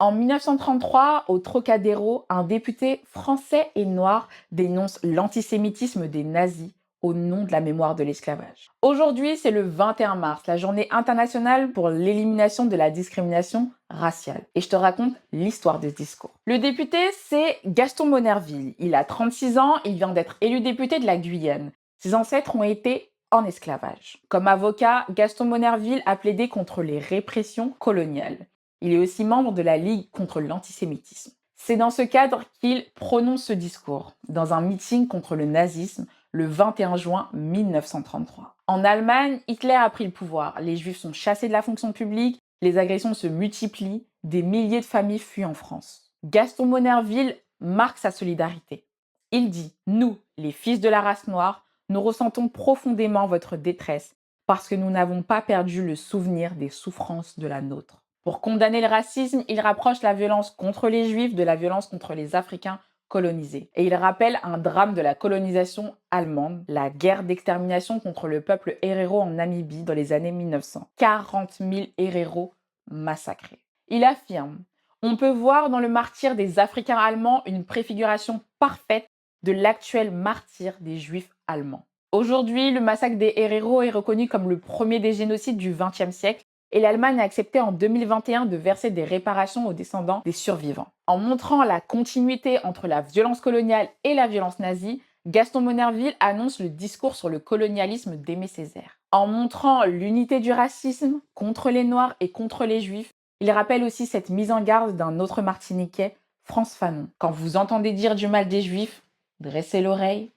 En 1933, au Trocadéro, un député français et noir dénonce l'antisémitisme des nazis au nom de la mémoire de l'esclavage. Aujourd'hui, c'est le 21 mars, la journée internationale pour l'élimination de la discrimination raciale. Et je te raconte l'histoire de ce discours. Le député, c'est Gaston Monnerville. Il a 36 ans, il vient d'être élu député de la Guyane. Ses ancêtres ont été en esclavage. Comme avocat, Gaston Monnerville a plaidé contre les répressions coloniales. Il est aussi membre de la Ligue contre l'antisémitisme. C'est dans ce cadre qu'il prononce ce discours, dans un meeting contre le nazisme, le 21 juin 1933. En Allemagne, Hitler a pris le pouvoir. Les Juifs sont chassés de la fonction publique, les agressions se multiplient, des milliers de familles fuient en France. Gaston Monnerville marque sa solidarité. Il dit « Nous, les fils de la race noire, nous ressentons profondément votre détresse parce que nous n'avons pas perdu le souvenir des souffrances de la nôtre. » Pour condamner le racisme, il rapproche la violence contre les Juifs de la violence contre les Africains colonisés. Et il rappelle un drame de la colonisation allemande, la guerre d'extermination contre le peuple Herero en Namibie dans les années 1900. 40 000 Herero massacrés. Il affirme « On peut voir dans le martyre des Africains allemands une préfiguration parfaite de l'actuel martyre des Juifs allemands. » Aujourd'hui, le massacre des Herero est reconnu comme le premier des génocides du XXe siècle et l'Allemagne a accepté en 2021 de verser des réparations aux descendants des survivants. En montrant la continuité entre la violence coloniale et la violence nazie, Gaston Monnerville annonce le discours sur le colonialisme d'Aimé Césaire. En montrant l'unité du racisme contre les Noirs et contre les Juifs, il rappelle aussi cette mise en garde d'un autre Martiniquais, Frantz Fanon. Quand vous entendez dire du mal des Juifs, dressez l'oreille,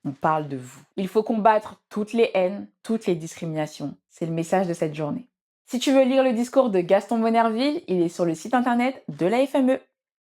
on parle de vous. Il faut combattre toutes les haines, toutes les discriminations. C'est le message de cette journée. Si tu veux lire le discours de Gaston Monnerville, il est sur le site internet de la FME.